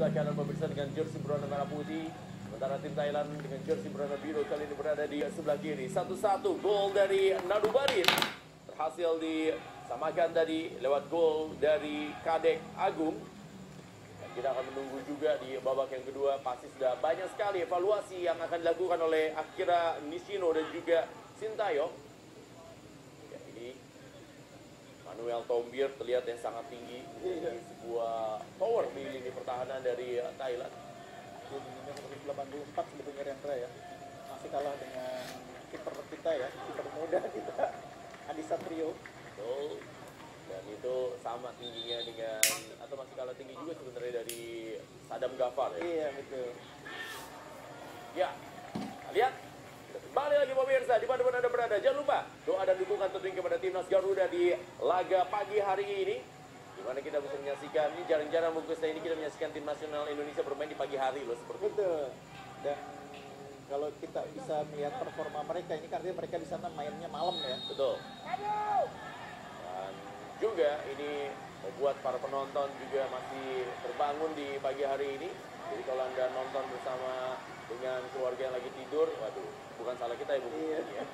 sebelah kanan pemirsa dengan jersey berwarna merah putih. Sementara tim Thailand dengan jersey berwarna biru kali ini berada di sebelah kiri. 1-1 gol dari Nadubadin. Berhasil disamakan tadi lewat gol dari Kadek Agung. Dan kita akan menunggu juga di babak yang kedua. Pasti sudah banyak sekali evaluasi yang akan dilakukan oleh Akira Nishino dan juga Sintayong. Ya, ini Manuel Tombier terlihat yang sangat tinggi. Ini sebuah power di lini pertahanan dari Thailand. Ini 184 sebetulnya Rendra ya. Masih kalah dengan kiper kita ya, kiper muda kita, Adi Satrio. Betul. Dan itu sama tingginya dengan, atau masih kalah tinggi juga sebenarnya dari Sadam Ghaffar ya. Iya betul. Ya, lihat. Kembali lagi pemirsa, di mana Anda berada. Jangan lupa doa dan dukungan tentunya kepada Timnas Garuda di laga pagi hari ini. Di mana kita bisa menyaksikan, ini jarang-jarang mungkin ini kita menyaksikan tim nasional Indonesia bermain di pagi hari loh seperti itu. Betul. Dan kalau kita bisa melihat performa mereka ini karena mereka di sana mainnya malam ya. Betul. Dan juga ini membuat para penonton juga masih terbangun di pagi hari ini. Jadi kalau Anda nonton bersama dengan keluarga yang lagi tidur, waduh, bukan salah kita ya, Bu. Iya. Ya.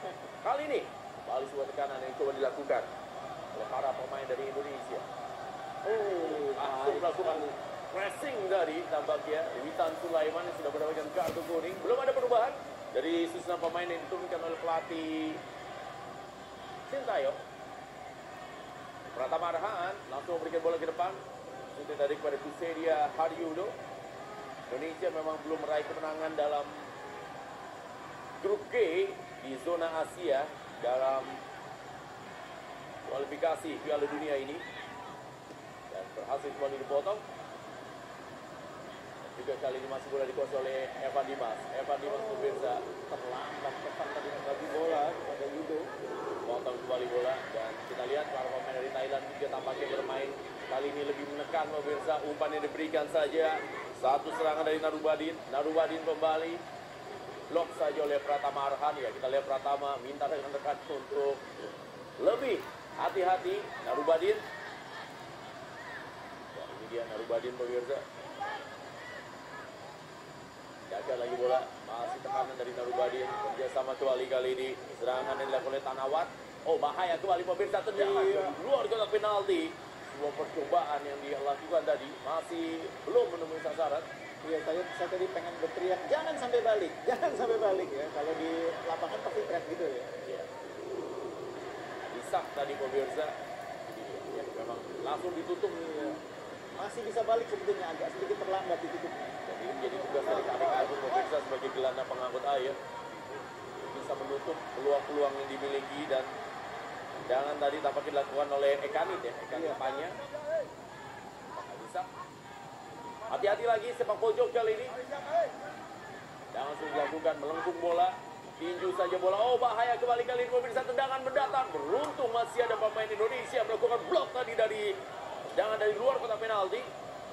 Kali ini kembali sebuah tekanan yang coba dilakukan oleh para pemain dari Indonesia. Langsung melakukan pressing dari tampaknya Witan Sulaiman yang sudah mendapatkan kartu kuning. Belum ada perubahan dari susunan pemain yang diturunkan oleh pelatih Sintayong. Pratama Arhan langsung memberikan bola ke depan. Sudah dari kepada Kusedia Haryudo. Indonesia memang belum meraih kemenangan dalam grup G di zona Asia dalam kualifikasi Piala Dunia ini. Dan berhasil kembali dipotong. Dan juga kali ini masih bola dikuasai oleh Evan Dimas. Evan Dimas pemirsa Terlambat depan tadi membagi bola kepada Yudo. potong kembali bola. Dan kita lihat para pemain dari Thailand juga tampaknya bermain kali ini lebih menekan pemirsa. Umpan yang diberikan saja. Satu serangan dari Nadubadin. Nadubadin kembali. Blok saja oleh Pratama Arhan. Ya, kita lihat Pratama minta rekan-rekan untuk lebih hati-hati. Nadubadin. Ya, ini dia Nadubadin pemirsa. Jaga lagi bola. Masih tekanan dari Nadubadin. Kerjasama kembali kali ini. Serangan yang dilakukan oleh Tanawat. Oh, bahaya kembali pemirsa. Tendangan luar kotak penalti. Sebuah percobaan yang dilakukan tadi masih belum menemui sasaran. Iya, saya tadi pengen berteriak, jangan sampai balik ya. Kalau di lapangan pasti teriak gitu ya. Ya. Isak tadi pemirsa. Ini ya, memang langsung ditutup. Iya. Masih bisa balik sebetulnya, agak sedikit terlambat ditutupnya. Jadi ini menjadi tugas dari Kadek Agung pemirsa sebagai gelandang pengangkut air. Bisa menutup peluang-peluang yang dimiliki dan tendangan tadi tampaknya dilakukan oleh Ekanit ya, Ekanit Panya. Bisa. Hati-hati lagi sepak pojok kali ini. Jangan sudah dilakukan, melengkung bola. Tinju saja bola. Oh, bahaya kembali kali ini pemirsa, tendangan mendatang. Beruntung masih ada pemain Indonesia melakukan blok tadi dari tendangan dari luar kotak penalti.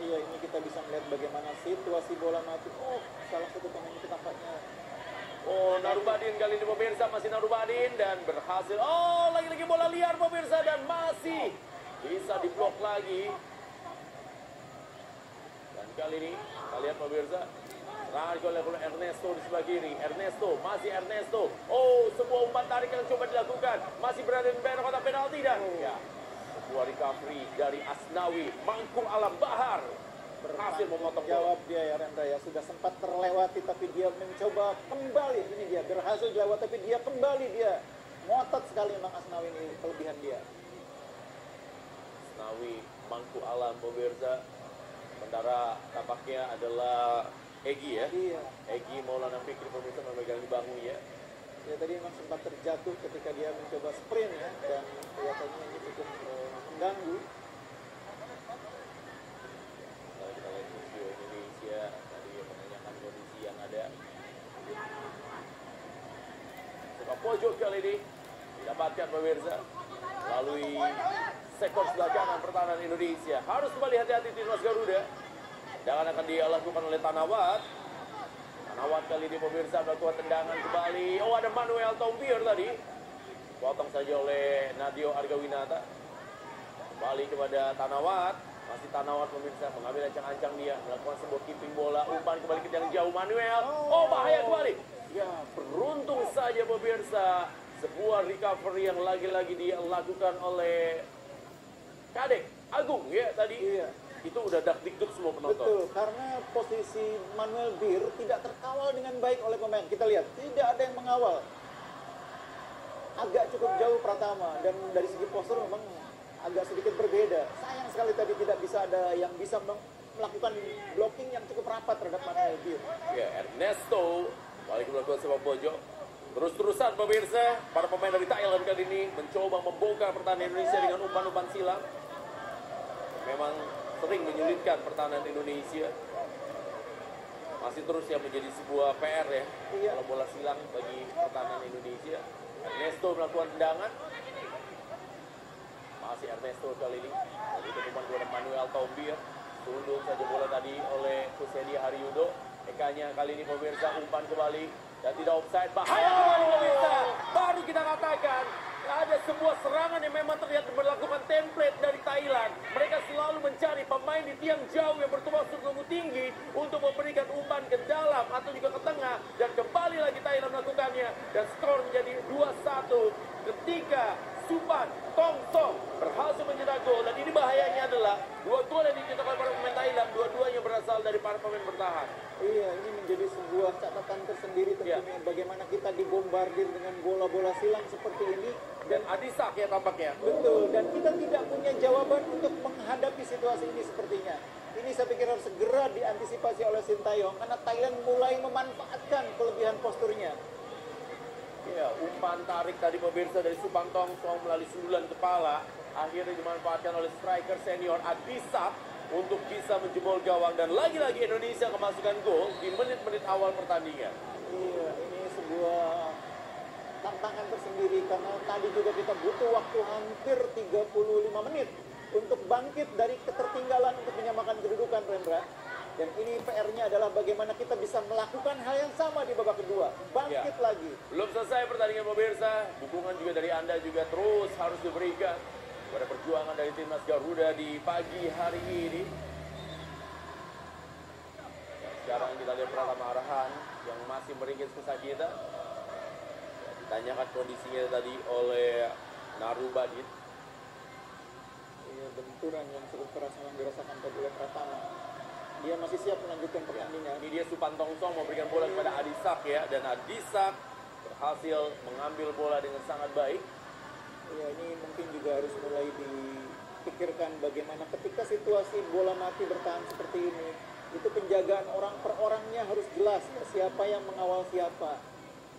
Iya, ini kita bisa melihat bagaimana situasi bola mati. Oh, salah satu pemain itu tampaknya. Oh, Nadubadin kali ini pemirsa, masih Nadubadin dan berhasil. Oh, lagi-lagi bola liar pemirsa dan masih bisa diblok lagi. Dan kali ini kita lihat pemirsa, serangan oleh Ernesto di sebelah kiri. Masih Ernesto. Oh, sebuah umpan tarik yang coba dilakukan. Masih berada di daerah kotak penalti dan ya, sebuah recovery dari Asnawi. Mangku Alam Bahar berhasil memotong Jawab dia ya Rendra ya, sudah sempat terlewati tapi dia mencoba kembali. Ini dia berhasil dilewat tapi dia kembali, dia ngotot sekali memang Asnawi ini, kelebihan dia. Asnawi, Mangku Alam pemirsa. Sementara tampaknya adalah Egy ya. Iya. Egy Maulana Fikri pemirsa memegang di bahu ya. Ya tadi memang sempat terjatuh ketika dia mencoba sprint ya, dan kelihatannya ini cukup mengganggu. Kalau kita lihat video Indonesia tadi menanyakan kondisi yang ada. Sepak pojok kali ini didapatkan pemirsa melalui sektor sebelah kanan pertahanan Indonesia. Harus kembali hati-hati Timnas Garuda. Tendangan akan dilakukan oleh Tanawat. Tanawat kali ini pemirsa melakukan tendangan kembali. Oh, ada Manuel Tombier tadi. Potong saja oleh Nadio Argawinata. Kembali kepada Tanawat. Masih Tanawat pemirsa, mengambil ancang-ancang dia, melakukan sebuah keeping bola, umpan kembali ke yang jauh Manuel. Oh, bahaya kembali. Ya, beruntung saja pemirsa, sebuah recovery yang lagi-lagi dilakukan oleh Kadek Agung ya tadi. Iya. Itu udah dak-dikduk semua penonton. Betul, karena posisi Manuel Bir tidak terkawal dengan baik oleh pemain. Kita lihat, tidak ada yang mengawal. Agak cukup jauh Pratama, dan dari segi postur memang agak sedikit berbeda. Sayang sekali tadi tidak bisa ada yang bisa melakukan blocking yang cukup rapat terhadap Manuel Bir. Ya, Ernesto balik melakukan sepak pojok. Terus-terusan pemirsa, para pemain dari Thailand kali ini mencoba membongkar pertahanan Indonesia dengan umpan-umpan silang. Memang sering menyulitkan pertahanan Indonesia. Masih terus ya menjadi sebuah PR ya. Iya. Kalau bola silang bagi pertahanan Indonesia. Ernesto melakukan tendangan. Masih Ernesto kali ini. Lalu itu umpan kepada Manuel Tombir. Tunduk saja bola tadi oleh Kusedi Haryudo. Ekanya kali ini pemirsa umpan kembali. Dan tidak offside. Bahaya kembali pemirsa. Baru kita katakan. Ada sebuah serangan yang memang terlihat melakukan template dari Thailand. Mereka selalu mencari pemain di tiang jauh yang bertuas cukup tinggi untuk memberikan umpan ke dalam atau juga ke tengah. Dan kembali lagi Thailand melakukannya. Dan skor menjadi 2-1 ketika Supan Tongsong berhasil mencetak gol. Dan ini bahayanya adalah dua gol yang dicetak oleh para pemain Thailand, dua-duanya berasal dari para pemain bertahan. Iya, ini menjadi sebuah catatan tersendiri tentunya. Bagaimana kita dibombardir dengan bola-bola silang seperti ini. Dan Adisak ya tampaknya. Betul, dan kita tidak punya jawaban untuk menghadapi situasi ini sepertinya. Ini saya pikir harus segera diantisipasi oleh Sintayong karena Thailand mulai memanfaatkan kelebihan posturnya. Ya, umpan tarik tadi pemirsa dari Supang Tongsong melalui sundulan kepala akhirnya dimanfaatkan oleh striker senior Adisak untuk bisa menjebol gawang dan lagi-lagi Indonesia kemasukan gol di menit-menit awal pertandingan. Iya, ini sebuah tantangan tersendiri karena tadi juga kita butuh waktu hampir 35 menit untuk bangkit dari ketertinggalan untuk menyamakan kedudukan, Rendra. Dan ini PR-nya adalah bagaimana kita bisa melakukan hal yang sama di babak kedua. Bangkit lagi. Belum selesai pertandingan pemirsa. Dukungan juga dari Anda juga terus harus diberikan pada perjuangan dari Timnas Garuda di pagi hari ini. Sekarang kita lihat Pratama Arhan yang masih meringkis kesakitan. Ditanyakan kondisinya tadi oleh Narubadit. Iya, benturan yang cukup keras yang dirasakan tadi oleh Pratama. Dia masih siap melanjutkan pertandingan. Ini dia Supan Tongsong memberikan bola kepada Adisak ya. Dan Adisak berhasil mengambil bola dengan sangat baik. Ya, ini mungkin juga harus mulai dipikirkan bagaimana ketika situasi bola mati bertahan seperti ini. Itu penjagaan orang per orangnya harus jelas ya, siapa yang mengawal siapa.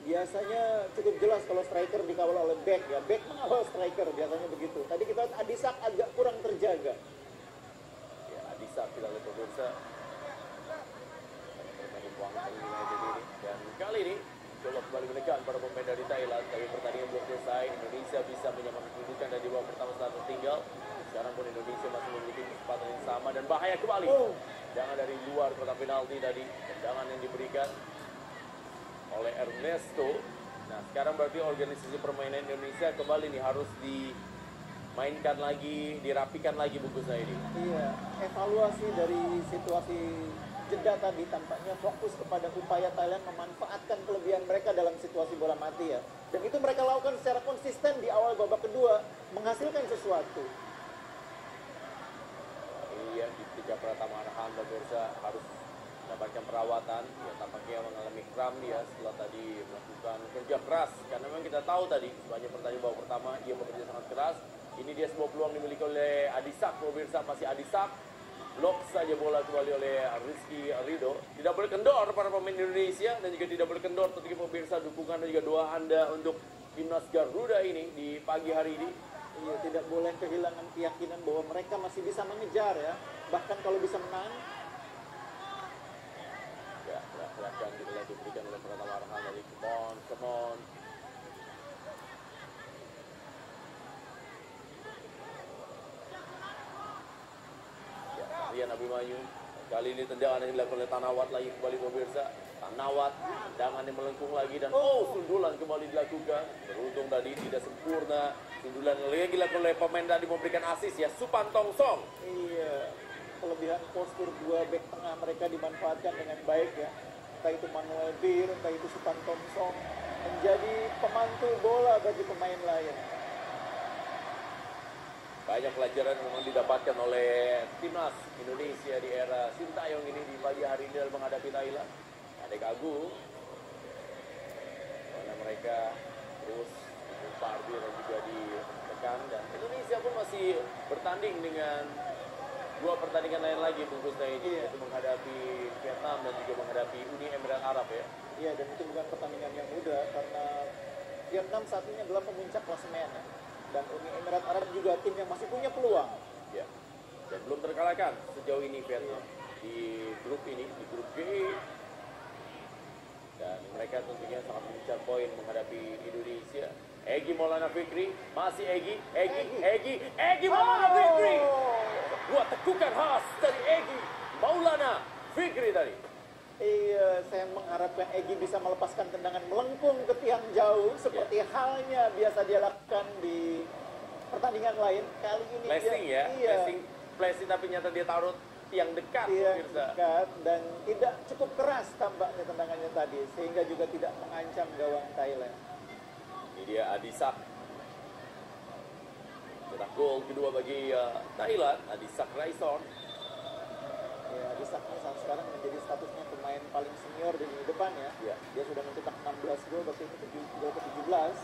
Biasanya cukup jelas kalau striker dikawal oleh back ya. Back mengawal striker biasanya begitu. Tadi kita lihat Adisak agak kurang terjaga. Ya, Adisak kita lihat pemirsa. Dan kali ini coba kembali menekan para pemain dari Thailand. Tapi pertandingan belum selesai. Indonesia bisa menyamakan kedudukan dari babak pertama saat tertinggal. Sekarang pun Indonesia masih memiliki kesempatan yang sama dan bahaya kembali. Jangan dari luar kotak penalti tadi. Tendangan yang diberikan oleh Ernesto. Nah, sekarang berarti organisasi permainan Indonesia kembali nih harus dimainkan lagi, dirapikan lagi bungkusnya ini. Iya, evaluasi dari situasi jeda tadi tampaknya fokus kepada upaya Thailand memanfaatkan kelebihan mereka dalam situasi bola mati ya. Dan itu mereka lakukan secara konsisten di awal babak kedua, menghasilkan sesuatu. Iya, ketika Pratama Arhan pemirsa harus mendapatkan perawatan, ya tampaknya mengalami kram dia setelah tadi melakukan kerja keras. Karena memang kita tahu tadi sebanyak pertandingan babak pertama ia bekerja sangat keras. Ini dia sebuah peluang dimiliki oleh Adisak pemirsa, masih Adisak. Blok saja bola kembali oleh Rizky Ridho. Tidak boleh kendor para pemain Indonesia dan juga tidak boleh kendor tentunya pemirsa dukungan dan juga doa Anda untuk Timnas Garuda ini di pagi hari ini. Iya, tidak boleh kehilangan keyakinan bahwa mereka masih bisa mengejar ya. Bahkan kalau bisa menang. Ya, gerakan kita lihat diberikan oleh Pratama Arhan dari come on. Rian Abimanyu. Kali ini tendangan yang dilakukan oleh Tanawat lagi kembali pemirsa. Tanawat, tendangan yang melengkung lagi dan sundulan kembali dilakukan. Beruntung tadi tidak sempurna. Sundulan lagi dilakukan oleh pemain tadi memberikan asis ya, Supan Tongsong. Iya. kelebihan postur dua bek tengah mereka dimanfaatkan dengan baik ya. Entah itu Manuel Bir, entah itu Supan Thompson, menjadi pemantul bola bagi pemain lain. Banyak pelajaran yang memang didapatkan oleh timnas Indonesia di era Sintayong ini di pagi hari ini dalam menghadapi Thailand. Adek Agung, mana mereka terus pardir dan juga ditekan, dan Indonesia pun masih bertanding dengan dua pertandingan lain lagi bungkusnya ini, yaitu menghadapi Vietnam dan juga menghadapi Uni Emirat Arab ya. Iya, dan itu bukan pertandingan yang mudah karena Vietnam saat ini adalah pemuncak klasemen ya. Dan Uni Emirat Arab juga tim yang masih punya peluang. Ya. Dan belum terkalahkan sejauh ini Vietnam di grup ini, di grup G. Dan mereka tentunya sangat mengejar poin menghadapi Indonesia. Egy Maulana Fikri, masih Egy Maulana Fikri. Buat tekukan khas dari Egy Maulana Fikri tadi. Iya, saya mengharapkan Egy bisa melepaskan tendangan melengkung ke tiang jauh seperti halnya biasa dia lakukan di pertandingan lain. Kali ini Flashing dia, ya, flashing tapi nyata dia taruh tiang dekat, dekat dan tidak cukup keras tampaknya tendangannya tadi sehingga juga tidak mengancam gawang Thailand. Ini dia Adisak. Cetak gol kedua bagi Thailand, Adisak Raison. Ya, Adisak saat sekarang menjadi statusnya pemain paling senior di depan ya. Dia sudah mencetak 16 gol, berarti itu gol ke-17.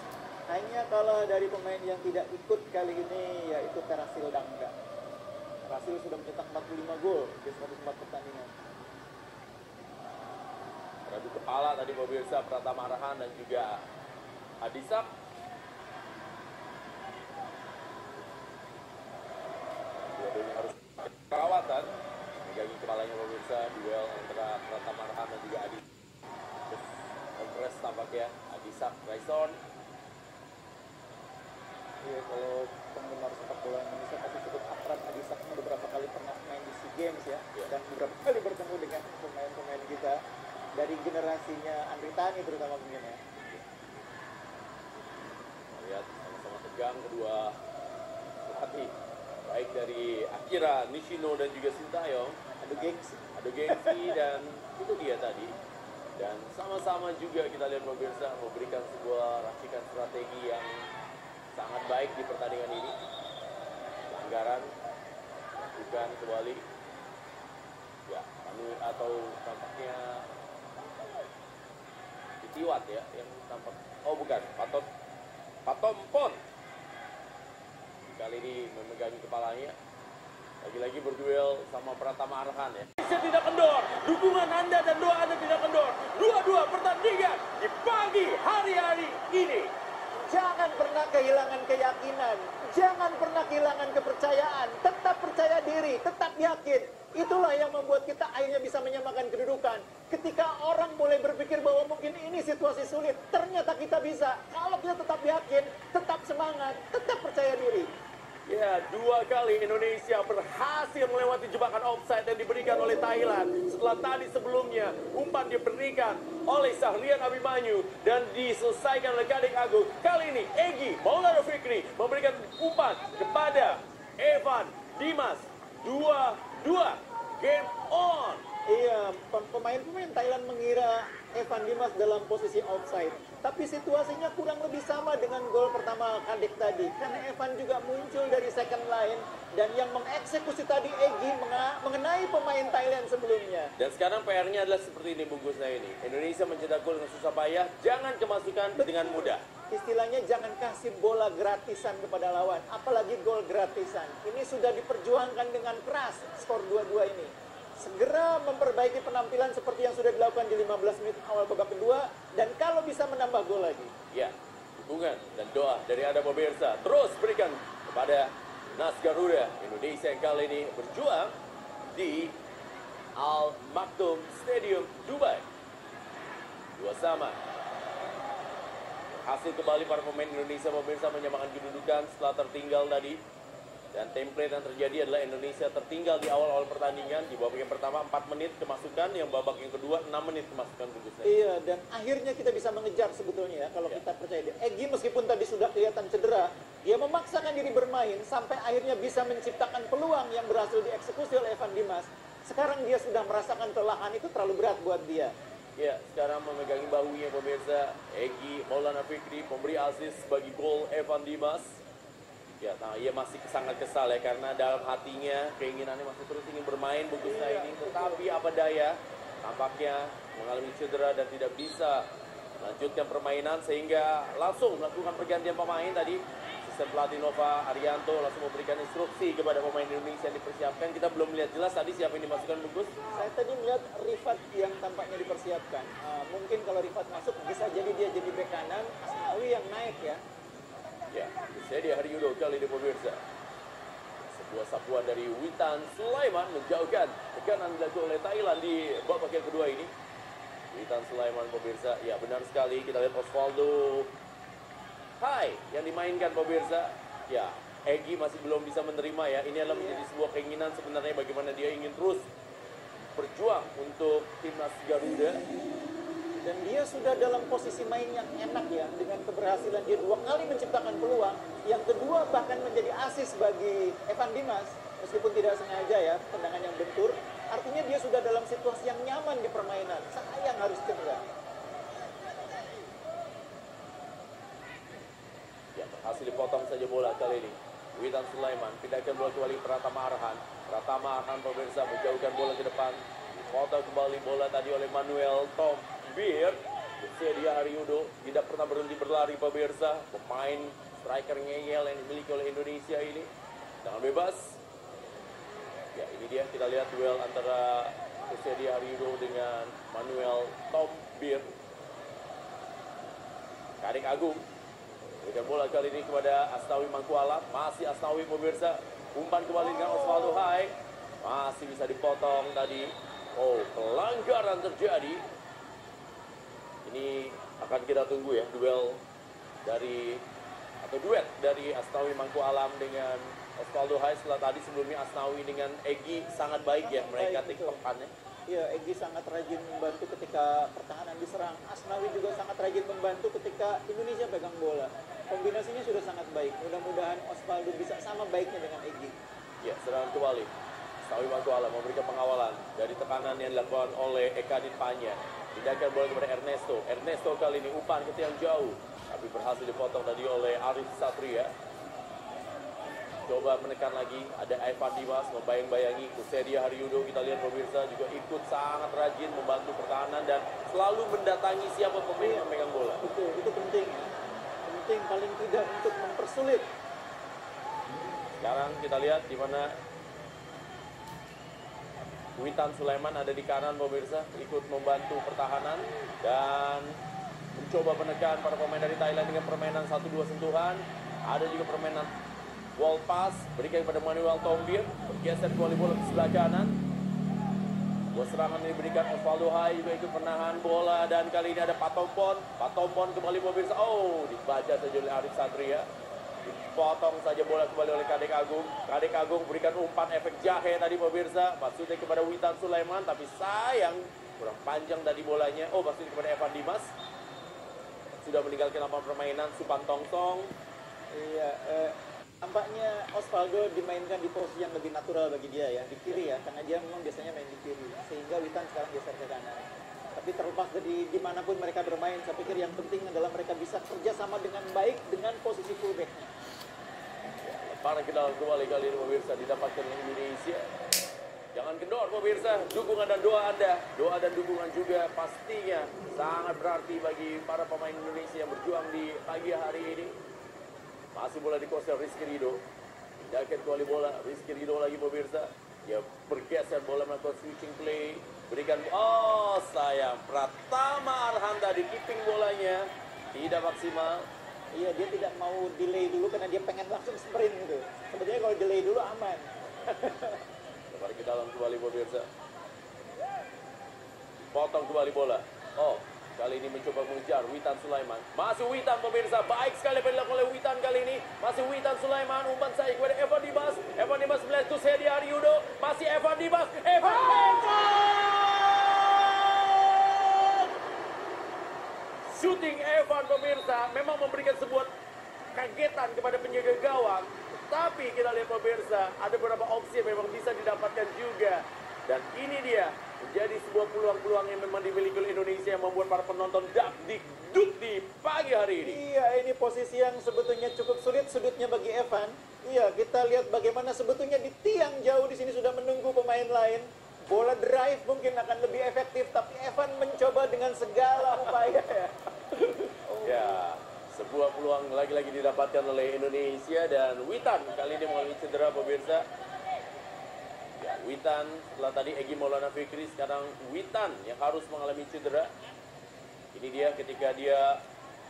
Hanya kalah dari pemain yang tidak ikut kali ini yaitu Terasil Dangda. Terasil sudah mencetak 45 gol di 104 pertandingan. Beradu kepala tadi pemirsa Pratama Arhan dan juga Adisak. Dua-duanya harus perawatan. Megangi kepalanya pemirsa, duel antara Pratama Arhan dan juga Adisak. Kompres tampaknya Adisak Raison. Iya, kalau penggemar sepak bola Indonesia pasti cukup akrab. Adisak beberapa kali pernah main di SEA Games ya, dan beberapa kali bertemu dengan pemain-pemain kita dari generasinya Andri Tani terutama mungkin ya. Lihat sama-sama tegang kedua pelatih, baik dari Akira Nishino dan juga Sintayong. Ada gengsi dan itu dia tadi. Dan sama-sama juga kita lihat pemirsa memberikan sebuah racikan strategi yang sangat baik di pertandingan ini. Pelanggaran bukan kembali ya, atau tampaknya Titiwat ya yang tampak, oh bukan, Patompon kali ini memegangi kepalanya, lagi-lagi berduel sama Pratama Arhan ya. Indonesia tidak kendor, dukungan Anda dan doa Anda tidak kendor. Dua-dua pertandingan di pagi hari ini. Jangan pernah kehilangan keyakinan, jangan pernah kehilangan kepercayaan, tetap percaya diri, tetap yakin. Itulah yang membuat kita akhirnya bisa menyamakan kedudukan. Ketika orang mulai berpikir bahwa mungkin ini situasi sulit, ternyata kita bisa. Kalau kita tetap yakin, tetap semangat, tetap percaya diri. Ya, dua kali Indonesia berhasil melewati jebakan offside yang diberikan oleh Thailand. Setelah tadi sebelumnya umpan diberikan oleh Sahrian Abimanyu dan diselesaikan oleh Kadek Agung. Kali ini Egy Maulana Fikri memberikan umpan kepada Evan Dimas. 2-2, game on. Iya, pemain-pemain Thailand mengira Evan Dimas dalam posisi offside. Tapi situasinya kurang lebih sama dengan gol pertama Kadek tadi. Karena Evan juga muncul dari second line. Dan yang mengeksekusi tadi Egy mengenai pemain Thailand sebelumnya. Dan sekarang PR-nya adalah seperti ini bungkusnya ini. Indonesia mencetak gol dengan susah payah, jangan kemasukan dengan mudah. Istilahnya jangan kasih bola gratisan kepada lawan. Apalagi gol gratisan. Ini sudah diperjuangkan dengan keras skor 2-2 ini. Segera memperbaiki penampilan seperti yang sudah dilakukan di 15 menit awal babak kedua, dan kalau bisa menambah gol lagi. Ya, dukungan dan doa dari Anda pemirsa terus berikan kepada Nas Garuda Indonesia yang kali ini berjuang di Al Maktoum Stadium Dubai. 2-2. Hasil kembali para pemain Indonesia pemirsa menyamakan kedudukan setelah tertinggal tadi Dan template yang terjadi adalah Indonesia tertinggal di awal-awal pertandingan. Di babak yang pertama 4 menit kemasukan, yang babak yang kedua 6 menit kemasukan Bungkusnya. Iya, dan akhirnya kita bisa mengejar sebetulnya ya, kalau kita percaya dia. Egy meskipun tadi sudah kelihatan cedera, dia memaksakan diri bermain sampai akhirnya bisa menciptakan peluang yang berhasil dieksekusi oleh Evan Dimas. Sekarang dia sudah merasakan kelelahan, itu terlalu berat buat dia. Ya, sekarang memegangi bahunya pemirsa. Egy Maulana Fikri pemberi assist bagi gol Evan Dimas. Ya, nah ia masih sangat kesal ya, karena dalam hatinya keinginannya masih terus ingin bermain Bungkusnya ini. Tetapi apa daya, tampaknya mengalami cedera dan tidak bisa melanjutkan permainan, sehingga langsung melakukan pergantian pemain tadi. Asisten pelatih Nova Arianto langsung memberikan instruksi kepada pemain Indonesia yang dipersiapkan. Kita belum melihat jelas tadi siapa yang dimasukkan Bungkus. Saya tadi melihat Rifat yang tampaknya dipersiapkan. Mungkin kalau Rifat masuk bisa jadi dia jadi bek kanan, Asnawi yang naik ya. Ya, Sedia Haryudo kali ini pemirsa. Sebuah sapuan dari Witan Sulaiman menjauhkan tekanan dilakukan oleh Thailand di babak yang kedua ini. Witan Sulaiman pemirsa, ya benar sekali, kita lihat Osvaldo Hai yang dimainkan pemirsa. Ya, Egy masih belum bisa menerima ya. Ini adalah menjadi sebuah keinginan sebenarnya bagaimana dia ingin terus berjuang untuk timnas Garuda. Dan dia sudah dalam posisi main yang enak ya, dengan keberhasilan dia 2 kali menciptakan peluang, yang kedua bahkan menjadi asis bagi Evan Dimas, meskipun tidak sengaja ya, tendangan yang bentur. Artinya dia sudah dalam situasi yang nyaman di permainan. Sayang harus cedera. Ya, berhasil dipotong saja bola kali ini. Witan Sulaiman pindahkan bola kembali Pratama Arhan. Pratama Arhan pemirsa menjauhkan bola ke depan. Dipotong kembali bola tadi oleh Manuel Tom Bir. Sedia Haryudo tidak pernah berhenti berlari pemirsa. Pemain striker ngeyel yang dimiliki oleh Indonesia ini. Dengan bebas. Ya, ini dia, kita lihat duel antara Sedia Haryudo dengan Manuel Tom Bir. Kadek Agung berikan bola kali ini kepada Asnawi Mangkualam. Masih Asnawi pemirsa. Umpan kembali dengan Osvaldo Hai. Masih bisa dipotong tadi. Oh, pelanggaran terjadi. Ini akan kita tunggu ya, duet dari Asnawi Mangkualam dengan Osvaldo Hai. Setelah tadi sebelumnya Asnawi dengan Egy sangat baik ya, mereka tiktokannya. Iya, Egy sangat rajin membantu ketika pertahanan diserang. Asnawi juga sangat rajin membantu ketika Indonesia pegang bola. Kombinasinya sudah sangat baik. Mudah-mudahan Osvaldo bisa sama baiknya dengan Egy. Ya, serangan kembali. Asnawi Mangkualam memberikan pengawalan dari tekanan yang dilakukan oleh Eka Ditpanya. Pindahkan bola kepada Ernesto. Ernesto kali ini umpan ke tiang jauh, tapi berhasil dipotong tadi oleh Arif Satria. Coba menekan lagi, ada Evan Dimas membayang-bayangi Sedia Haryudo. Kita lihat pemirsa juga ikut sangat rajin membantu pertahanan dan selalu mendatangi siapa pemain yang memegang bola. Betul, itu penting ya. Penting paling tidak untuk mempersulit. Sekarang kita lihat di mana Witan Sulaiman ada di kanan pemirsa, ikut membantu pertahanan dan mencoba menekan para pemain dari Thailand dengan permainan 1-2 sentuhan. Ada juga permainan wall pass, berikan kepada Manuel Tombir, bergeser kembali bola ke sebelah kanan. Buat serangan ini diberikan Osvaldo Hai juga ikut menahan bola, dan kali ini ada Patompon. Patompon kembali pemirsa, oh dibaca saja oleh Arif Satria. Dipotong saja bola kembali oleh Kadek Agung. Kadek Agung berikan umpan efek jahe tadi pemirsa, maksudnya kepada Witan Sulaiman, tapi sayang kurang panjang tadi bolanya. Oh, maksudnya kepada Evan Dimas. Sudah meninggalkan lapangan permainan Supan Tongsong. Iya, tampaknya Osvaldo dimainkan di posisi yang lebih natural bagi dia ya, di kiri ya, karena dia memang biasanya main di kiri, sehingga Witan sekarang geser ke kanan. Tapi terlepas dari dimanapun mereka bermain, saya pikir yang penting adalah mereka bisa kerjasama dengan baik dengan posisi fullback-nya. Lemparan ke dalam kembali kali ini pemirsa didapatkan oleh Indonesia. Jangan kendor pemirsa, dukungan dan doa Anda, doa dan dukungan juga pastinya sangat berarti bagi para pemain Indonesia yang berjuang di pagi hari ini. Masih bola dikuasai Rizky Ridho. Pindahkan kembali bola, Rizky Ridho lagi pemirsa. Dia bergeser bola melakukan switching play. Berikan, oh sayang, Pratama Arhan tadi keeping bolanya tidak maksimal. Iya, dia tidak mau delay dulu karena dia pengen langsung sprint gitu. Sebetulnya kalau delay dulu aman. Lepas ke dalam kembali pemirsa. Potong kembali bola. Oh, kali ini mencoba mengejar Witan Sulaiman. Masih Witan pemirsa, baik sekali dilakukan oleh Witan kali ini. Masih Witan Sulaiman, umpan saya kepada Evan Dimas. Evan Dimas melihat Kusedi Haryudo. Masih Evan Dimas. Evan shooting Evan pemirsa memang memberikan sebuah kagetan kepada penjaga gawang. Tapi kita lihat pemirsa, ada beberapa opsi yang memang bisa didapatkan juga. Dan ini dia menjadi sebuah peluang-peluang yang memang dimiliki oleh Indonesia yang membuat para penonton dakdikduk di pagi hari ini. Iya, ini posisi yang sebetulnya cukup sulit sudutnya bagi Evan. Iya, kita lihat bagaimana sebetulnya di tiang jauh di sini sudah menunggu pemain lain. Bola drive mungkin akan lebih efektif, tapi Evan mencoba dengan segala upaya ya. Ya, sebuah peluang lagi-lagi didapatkan oleh Indonesia dan Witan kali ini mengalami cedera pemirsa. Ya, Witan setelah tadi Egy Maulana Fikri, sekarang Witan yang harus mengalami cedera. Ini dia ketika dia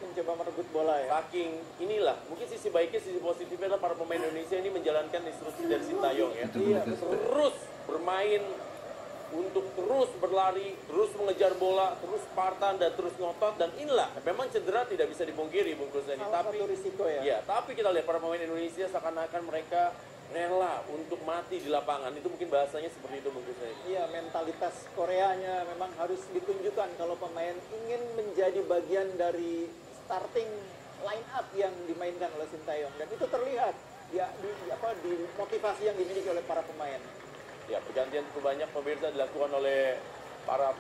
Mencoba merebut bola ya. saking inilah, mungkin sisi baiknya, sisi positifnya adalah para pemain Indonesia ini menjalankan instruksi dari Sintayong ya. Iya, Terus bermain untuk terus berlari, terus mengejar bola, terus Spartan dan terus ngotot, dan inilah memang cedera tidak bisa dipungkiri Bung Kuseni. Salah Tapi satu risiko ya. ya, tapi kita lihat para pemain Indonesia seakan-akan mereka rela untuk mati di lapangan. Itu mungkin bahasanya seperti itu Bung Kuseni. Iya, mentalitas Koreanya memang harus ditunjukkan kalau pemain ingin menjadi bagian dari starting line up yang dimainkan oleh Sintayong, dan itu terlihat ya di motivasi yang dimiliki oleh para pemain. Ya, pergantian cukup banyak pemirsa dilakukan oleh para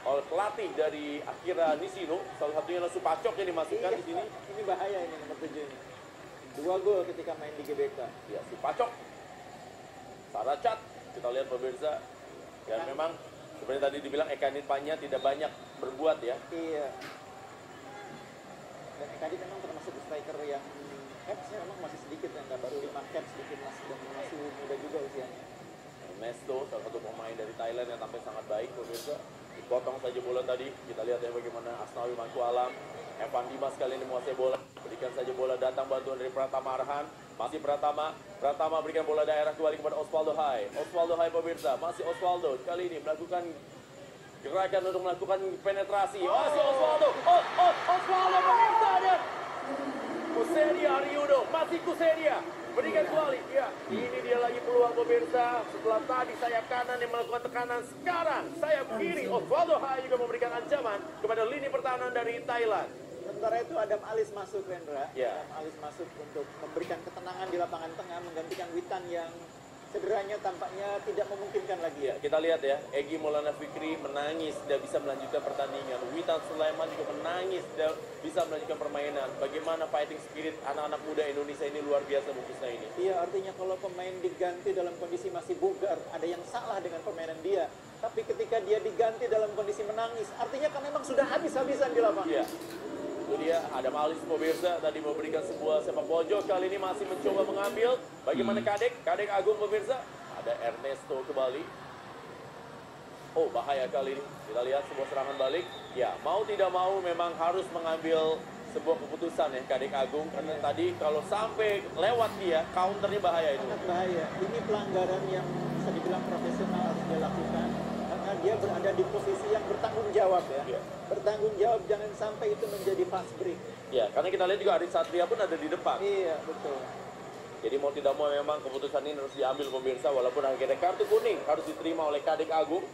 oleh pelatih dari Akira Nishino. Salah satunya adalah Supacok yang dimasukkan di sini. Ini bahaya ini nomor 7 ini. 2 gol ketika main di GBK. Ya, Supacok, Saracat, kita lihat pemirsa. Dan memang seperti tadi dibilang Eka Nitpanya tidak banyak berbuat ya. Iya. Dan Ekadi memang termasuk striker yang capsnya memang masih sedikit ya, nggak, baru 5 caps di timnas dan masih muda juga usianya. Ernesto, salah satu pemain dari Thailand yang tampil sangat baik pemirsa. Dipotong saja bola tadi. Kita lihat ya bagaimana Asnawi Mangku Alam. Evan Dimas kali ini menguasai bola. Berikan saja bola, datang bantuan dari Pratama Arhan. Masih Pratama berikan bola daerah kembali kepada Osvaldo Hai. Osvaldo Hai pemirsa, masih Osvaldo kali ini melakukan gerakan untuk melakukan penetrasi. Masih Osvaldo. Osvaldo pemirsa dan Kusedi Haryudo. Masih Kusedi berikan kembali. Ya, ini dia lagi peluang pemirsa. Setelah tadi sayap kanan yang melakukan tekanan, sekarang sayap kiri Osvaldo Hai juga memberikan ancaman kepada lini pertahanan dari Thailand. Sementara itu Adam Alis masuk, Rendra. Ya. Adam Alis masuk untuk memberikan ketenangan di lapangan tengah, menggantikan Witan yang cederanya tampaknya tidak memungkinkan lagi. Ya, kita lihat ya, Egy Maulana Fikri menangis tidak bisa melanjutkan pertandingan. Witan Sulaiman juga menangis tidak bisa melanjutkan permainan. Bagaimana fighting spirit anak-anak muda Indonesia ini luar biasa bagusnya ini. Iya, artinya kalau pemain diganti dalam kondisi masih bugar, ada yang salah dengan permainan dia. Tapi ketika dia diganti dalam kondisi menangis, artinya kan memang sudah habis-habisan di lapangan. Iya. Itu dia, Adam Alis pemirsa tadi memberikan sebuah sepak pojok, kali ini masih mencoba mengambil. Bagaimana Kadek Agung pemirsa, ada Ernesto kembali. Oh, bahaya kali ini, kita lihat sebuah serangan balik. Ya, mau tidak mau memang harus mengambil sebuah keputusan ya Kadek Agung, karena tadi kalau sampai lewat dia, counternya bahaya itu. Sangat bahaya, ini pelanggaran yang bisa dibilang profesional harus dia lakukan, karena dia berada di posisi yang bertanggung jawab ya. Iya. Bertanggung jawab, jangan sampai itu menjadi fast break. Ya, karena kita lihat juga Aris Satria pun ada di depan. Iya, betul. Jadi mau tidak mau memang keputusan ini harus diambil pemirsa, walaupun akhirnya kartu kuning harus diterima oleh Kadek Agung.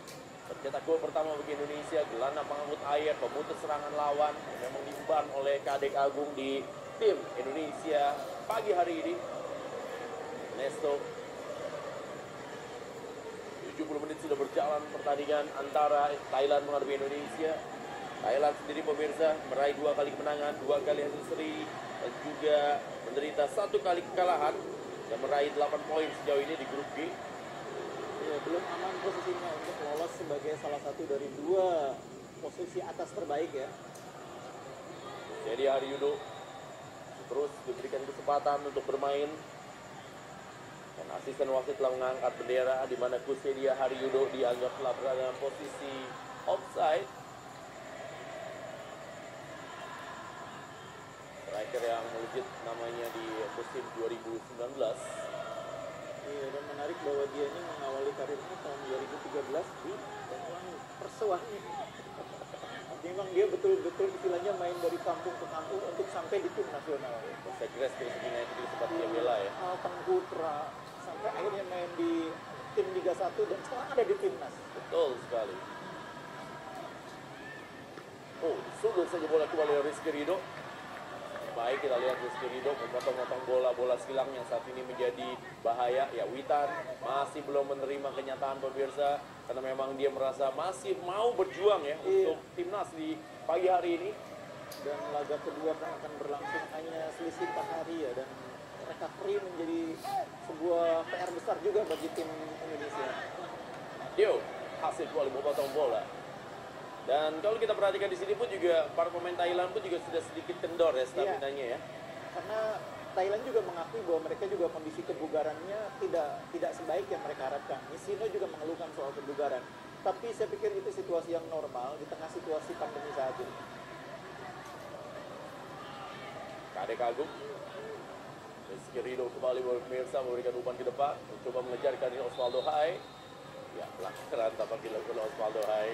Tercetak gol pertama bagi Indonesia, gelandang pengangkut air, pemutus serangan lawan yang memang diemban oleh Kadek Agung di tim Indonesia pagi hari ini. Ernesto. 70 menit sudah berjalan pertandingan antara Thailand menghadapi Indonesia. Thailand sendiri pemirsa meraih 2 kali kemenangan, 2 kali hasil seri, dan juga menderita 1 kali kekalahan dan meraih 8 poin sejauh ini di grup G. Ya, belum aman posisinya untuk lolos sebagai salah satu dari 2 posisi atas terbaik ya. Jadi Haryudo terus diberikan kesempatan untuk bermain. Dan asisten wasit telah mengangkat bendera di mana Kusedi Haryudo dianggap telah berada dalam posisi offside. Striker yang melejit namanya di musim 2019. Iya, dan menarik bahwa dia ini mengawali karirnya tahun 2013 di Persuah ini. memang dia betul-betul istilahnya main dari kampung ke kampung untuk sampai di tim nasional. Saya kira Spirit United itu sempat dia bela ya. Altang Putra sampai akhirnya main di tim Liga 1 dan sekarang ada di timnas. Betul sekali. Oh, sudut saja bola kembali oleh Rizky Ridho. Baik, kita lihat Rizky Ridho memotong-motong bola silang yang saat ini menjadi bahaya. Ya, Witan masih belum menerima kenyataan pemirsa karena memang dia merasa masih mau berjuang ya untuk timnas di pagi hari ini. Dan laga kedua kan akan berlangsung hanya selisih 4 hari ya, dan recovery menjadi sebuah PR besar juga bagi tim Indonesia. Yo, hasil kembali memotong bola. Dan kalau kita perhatikan di sini pun juga para pemain Thailand pun juga sudah sedikit kendor ya stamina-nya ya. Karena Thailand juga mengakui bahwa mereka juga kondisi kebugarannya tidak sebaik yang mereka harapkan. Nishino juga mengeluhkan soal kebugaran. Tapi saya pikir itu situasi yang normal di tengah situasi pandemi saat ini. Kadek Agung. Rizky Ridho kembali pemirsa memberikan umpan ke depan. Mencoba mengejar kali Osvaldo Hai. Ya, pelanggaran tampaknya dilakukan oleh Osvaldo Hai.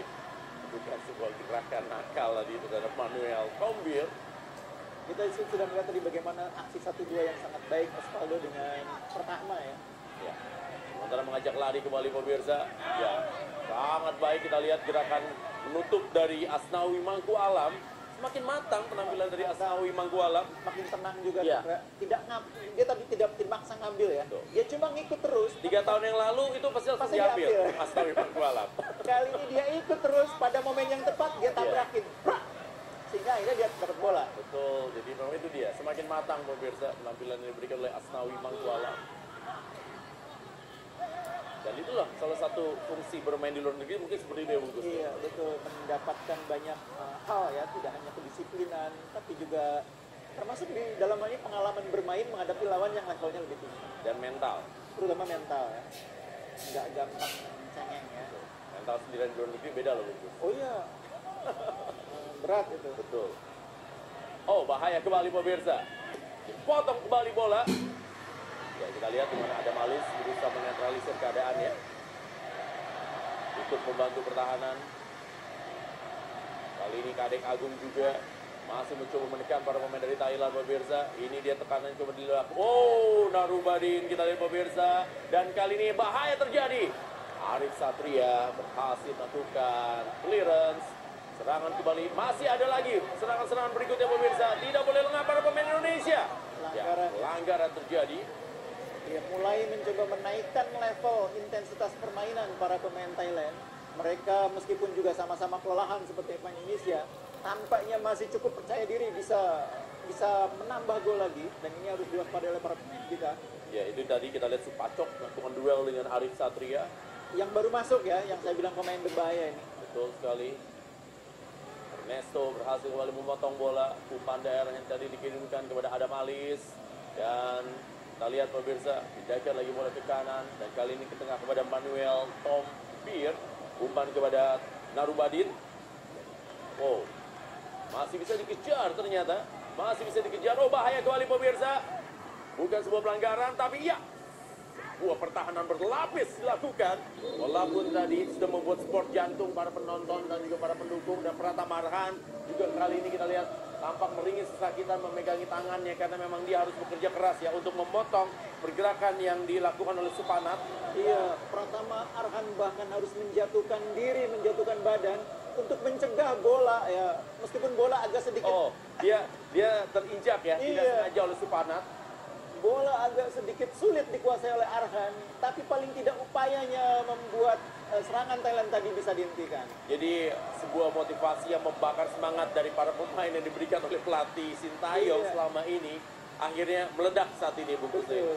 Bukan sebuah gerakan nakal tadi terhadap Manuel Tombir. Kita sudah melihat tadi bagaimana aksi 1-2 yang sangat baik Osvaldo dengan pertama ya. Ya. Sementara mengajak lari kembali pemirsa. Ya, sangat baik kita lihat gerakan menutup dari Asnawi Mangku Alam. Semakin matang penampilan dari Asnawi Mangku Alam. Makin tenang juga. Ya. Dia tadi tidak maksa ngambil ya. Tuh. Dia cuma ngikut terus. 3 tahun yang lalu itu pasti langsung diambil Asnawi Mangku Alam. Kali ini dia ikut terus pada momen yang tepat dia tabrakin. Sehingga akhirnya dia dapat bola. Betul, jadi memang itu dia. Semakin matang pemirsa penampilan yang diberikan oleh Asnawi Mangku Alam. Dan itulah salah satu fungsi bermain di luar negeri mungkin seperti itu ya Bung Gus. Iya, betul. Mendapatkan banyak hal ya, tidak hanya kedisiplinan, tapi juga termasuk di dalam hal ini pengalaman bermain menghadapi lawan yang levelnya lebih tinggi. Dan mental. Terutama mental ya. Nggak gampang cengeng ya. Mental sendirian di luar negeri beda loh Bung Gus. Oh iya. Berat itu. Betul. Oh, bahaya kembali pemirsa. Dipotong kembali bola. Ya, kita lihat di mana ada Malis berusaha menetralisir keadaan ya. Ikut membantu pertahanan. Kali ini Kadek Agung juga masih mencoba menekan para pemain dari Thailand pemirsa. Ini dia tekanan coba dilakukan. Oh, Narubadin kita lihat pemirsa. Dan kali ini bahaya terjadi. Arif Satria berhasil melakukan clearance. Serangan kembali, masih ada lagi serangan-serangan berikutnya pemirsa. Tidak boleh lengah para pemain Indonesia. Pelanggaran terjadi. Ya, mulai mencoba menaikkan level intensitas permainan para pemain Thailand. Mereka meskipun juga sama-sama kelelahan seperti pemain Indonesia, tampaknya masih cukup percaya diri bisa menambah gol lagi, dan ini harus diwaspadai oleh para pemain kita. Ya, itu tadi kita lihat Supacok melakukan duel dengan Arif Satria. Yang baru masuk ya, yang saya bilang pemain berbahaya ini. Betul sekali. Ernesto berhasil kembali memotong bola. Umpan daerah yang tadi dikirimkan kepada Adam Alis. Dan kita lihat pemirsa, didakar lagi bola ke kanan. Dan kali ini ke tengah kepada Manuel Tombir. Umpan kepada Narubadin. Oh, masih bisa dikejar ternyata. Masih bisa dikejar. Oh, bahaya kembali pemirsa. Bukan sebuah pelanggaran, tapi ya, sebuah pertahanan berlapis dilakukan. Walaupun tadi sudah membuat sport jantung para penonton dan juga para pendukung, dan Pratama Arhan juga kali ini kita lihat tampak meringis kesakitan memegangi tangannya karena memang dia harus bekerja keras ya untuk memotong pergerakan yang dilakukan oleh Supanat. Iya, Pratama Arhan bahkan harus menjatuhkan diri, menjatuhkan badan untuk mencegah bola ya, meskipun bola agak sedikit. Oh, dia terinjak ya, tidak sengaja oleh Supanat. Bola agak sedikit sulit dikuasai oleh Arhan, tapi paling tidak upayanya membuat serangan Thailand tadi bisa dihentikan. Jadi sebuah motivasi yang membakar semangat dari para pemain yang diberikan oleh pelatih Sintayong selama ini akhirnya meledak saat ini Bung Kusri.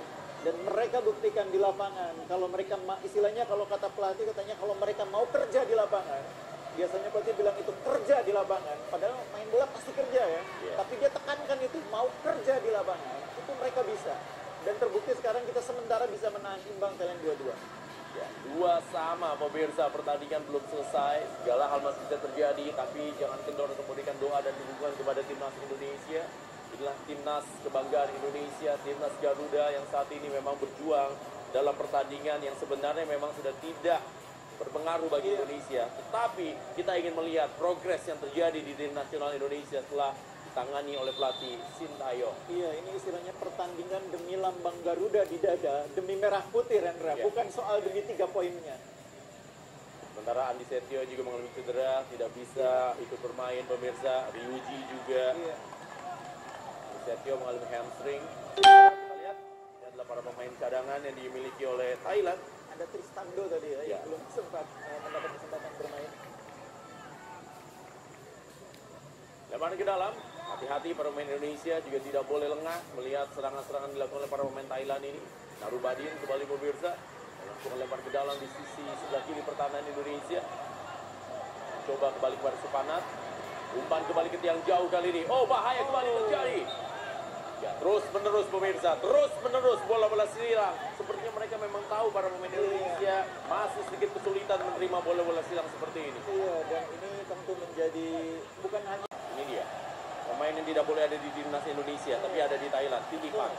Dan mereka buktikan di lapangan, kalau mereka istilahnya, kalau kata pelatih katanya kalau mereka mau kerja di lapangan, biasanya pelatih bilang itu kerja di lapangan, padahal main bola pasti kerja ya. Tapi dia tekankan itu mau kerja di lapangan, itu mereka bisa. Dan terbukti sekarang kita sementara bisa menahan imbang Thailand 2-2. Ya, 2-2 pemirsa, pertandingan belum selesai, segala hal masih bisa terjadi, tapi jangan kendor untuk memberikan doa dan dukungan kepada timnas Indonesia. Inilah timnas kebanggaan Indonesia, timnas Garuda yang saat ini memang berjuang dalam pertandingan yang sebenarnya memang sudah tidak berpengaruh bagi Indonesia. Tetapi kita ingin melihat progres yang terjadi di tim nasional Indonesia setelah ditangani oleh pelatih Sintayong. Iya, ini istilahnya pertandingan demi lambang Garuda di dada, demi merah putih, Rendra. Iya. Bukan soal demi 3 poinnya. Sementara Andi Setio juga mengalami cedera, tidak bisa ikut bermain pemirsa. Ryuji juga. Iya. Andi Setio mengalami hamstring. Kita lihat, ini adalah para pemain cadangan yang dimiliki oleh Thailand. Ada Tristando tadi ya, Iya. yang belum sempat mendapat kesempatan bermain. Lemparan ke dalam, hati-hati para pemain Indonesia juga tidak boleh lengah melihat serangan-serangan dilakukan oleh para pemain Thailand ini. Narubadin kembali pemirsa, melakukan lempar ke dalam di sisi sebelah kiri pertahanan Indonesia. Coba kembali kepada Supanat, umpan kembali ke tiang jauh kali ini. Oh, bahaya kembali terjadi. Ya, terus menerus pemirsa, terus menerus bola-bola silang. Sepertinya mereka memang tahu para pemain Indonesia masih sedikit kesulitan menerima bola-bola silang seperti ini. Iya, dan ini tentu menjadi bukan hanya Ini dia, pemain yang tidak boleh ada di timnas Indonesia, tapi ada di Thailand, titipan.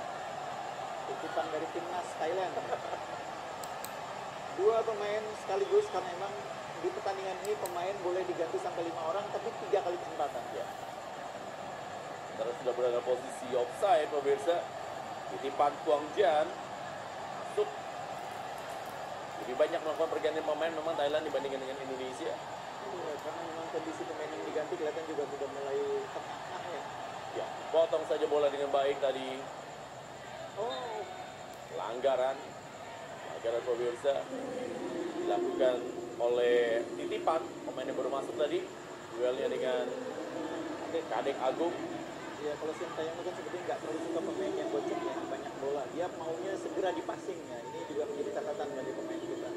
titipan dari timnas Thailand. 2 pemain sekaligus karena memang di pertandingan ini pemain boleh diganti sampai 5 orang, tapi 3 kali kesempatan. Ya. Karena sudah berada posisi offside, pemirsa. Titipan Tuang Jan masuk. Lebih banyak melakukan pergantian pemain memang Thailand dibandingkan dengan Indonesia. Iya, karena memang kondisi pemain yang diganti kelihatan juga sudah mulai tengah ya. Ya, potong saja bola dengan baik tadi. Oh, Pelanggaran pemirsa dilakukan oleh Titipan, pemain yang baru masuk tadi. Duelnya dengan Kadek Agung. ya kalau Sintayong itu kan sebetulnya nggak terlalu suka pemain yang gocek yang banyak bola. Dia maunya segera dipassing ya. Ini juga menjadi catatan bagi pemain kita.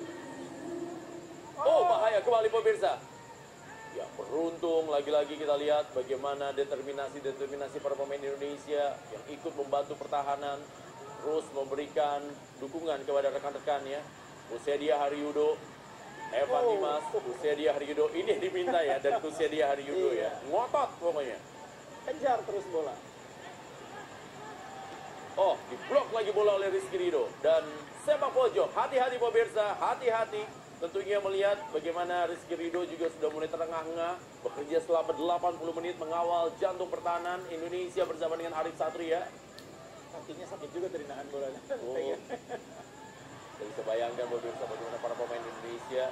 Oh, bahaya kembali pemirsa. Ya, beruntung lagi-lagi kita lihat bagaimana determinasi para pemain Indonesia yang ikut membantu pertahanan, terus memberikan dukungan kepada rekan-rekannya. Kusedia Haryudo, Evan Dimas, Kusedia Haryudo, ini yang diminta ya dari Kusedia Haryudo ya. Ngotot pokoknya. Kejar terus bola. Oh, diblok lagi bola oleh Rizky Ridho. Dan sepak pojok, hati-hati pemirsa, hati-hati. Tentunya melihat bagaimana Rizky Ridho juga sudah mulai terengah-engah, bekerja selama 80 menit mengawal jantung pertahanan Indonesia bersama dengan Arif Satria. Kakinya sakit juga tadi nahan bolanya. Oh, jadi bisa bayangkan pemirsa bagaimana para pemain Indonesia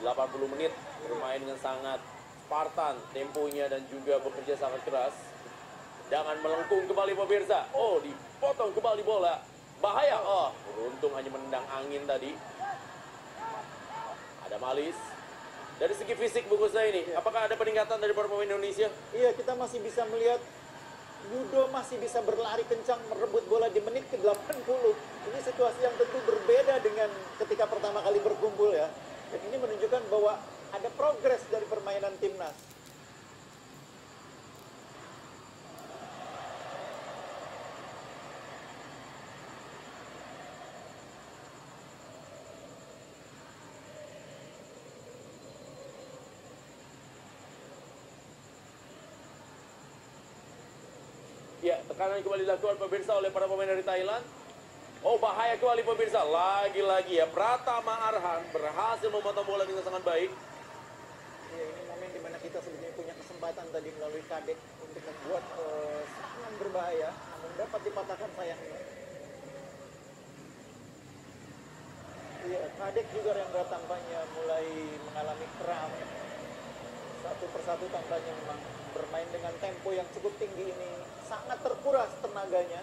80 menit bermain dengan sangat Spartan temponya dan juga bekerja sangat keras. Jangan melengkung kembali pemirsa. Oh, dipotong kembali bola. Bahaya. Oh, beruntung hanya menendang angin tadi. Ada Malis. Dari segi fisik bungkusnya ini, apakah ada peningkatan dari para pemain Indonesia? Iya, kita masih bisa melihat Yudo masih bisa berlari kencang merebut bola di menit ke-80. Ini situasi yang tentu berbeda dengan ketika pertama kali berkumpul ya. Dan ini menunjukkan bahwa ada progres dari permainan timnas. Ya, tekanan kembali dilakukan pemirsa oleh para pemain dari Thailand. Oh, bahaya kembali pemirsa. Lagi-lagi ya, Pratama Arhan berhasil memotong bola dengan sangat baik. Ya, ini momen dimana kita sebetulnya punya kesempatan tadi melalui Kadek untuk membuat serangan berbahaya, namun dapat dipatahkan sayangnya. Iya, Kadek juga yang tampaknya mulai mengalami kram. Satu persatu tampaknya memang bermain dengan tempo yang cukup tinggi ini sangat terkuras tenaganya.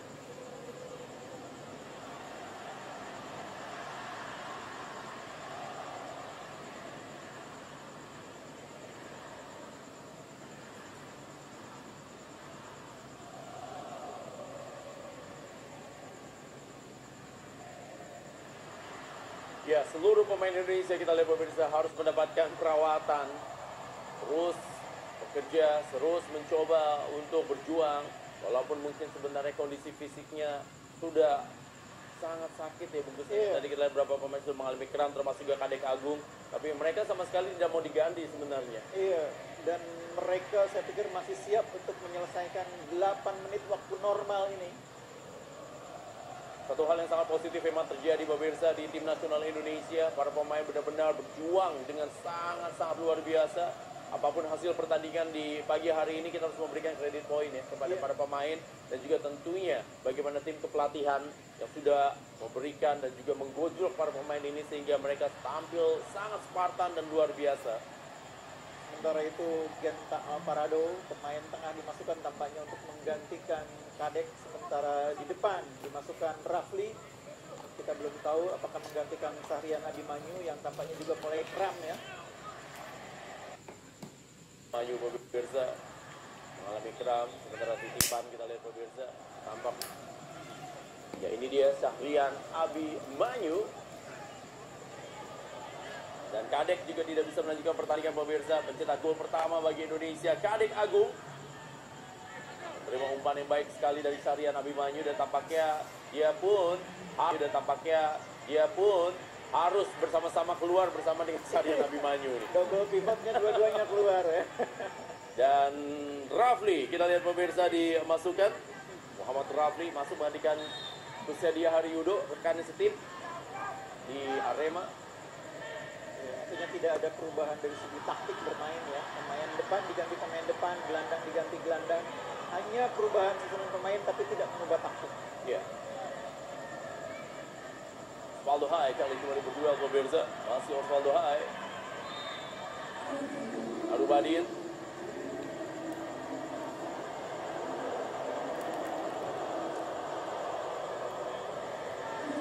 Ya, seluruh pemain Indonesia kita lihat pemirsa harus mendapatkan perawatan. Terus bekerja, terus mencoba untuk berjuang. Walaupun mungkin sebenarnya kondisi fisiknya sudah sangat sakit ya bungkus. Tadi kita lihat beberapa pemain sudah mengalami kram termasuk juga Kadek Agung. Tapi mereka sama sekali tidak mau diganti sebenarnya. Iya, dan mereka saya pikir masih siap untuk menyelesaikan 8 menit waktu normal ini. Satu hal yang sangat positif memang terjadi pemirsa di tim nasional Indonesia. Para pemain benar-benar berjuang dengan sangat-sangat luar biasa. Apapun hasil pertandingan di pagi hari ini, kita harus memberikan kredit poin ya kepada para pemain. Dan juga tentunya bagaimana tim kepelatihan yang sudah memberikan dan juga menggojlok para pemain ini sehingga mereka tampil sangat Spartan dan luar biasa. Sementara itu Genta Alvarado, pemain tengah dimasukkan tampaknya untuk menggantikan Kadek. Sementara di depan dimasukkan Rafli. Kita belum tahu apakah menggantikan Sahrian Abimanyu yang tampaknya juga mulai kram ya. Manyu pemirsa mengalami kram, sementara titipan kita lihat pemirsa tampak. Ya ini dia Sahrian Abimanyu. Dan Kadek juga tidak bisa melanjutkan pertandingan pemirsa. Pencetak gol pertama bagi Indonesia, Kadek Agung. Menerima umpan yang baik sekali dari Sahrian Abimanyu dan tampaknya dia pun harus bersama-sama keluar bersama dengan Sahrian Abimanyu. Double pivotnya dua-duanya keluar ya. Dan Rafli, kita lihat pemirsa dimasukkan. Muhammad Rafli masuk menggantikan Kusyadia Haryudo, rekannya setim di Arema. Ya, artinya tidak ada perubahan dari segi taktik bermain ya. Pemain depan diganti pemain depan, gelandang diganti gelandang. Hanya perubahan susunan pemain tapi tidak mengubah taktik. Ya. Osvaldo Hai kali cuma berduel pemirsa. Masih Osvaldo Hai. Arubadin.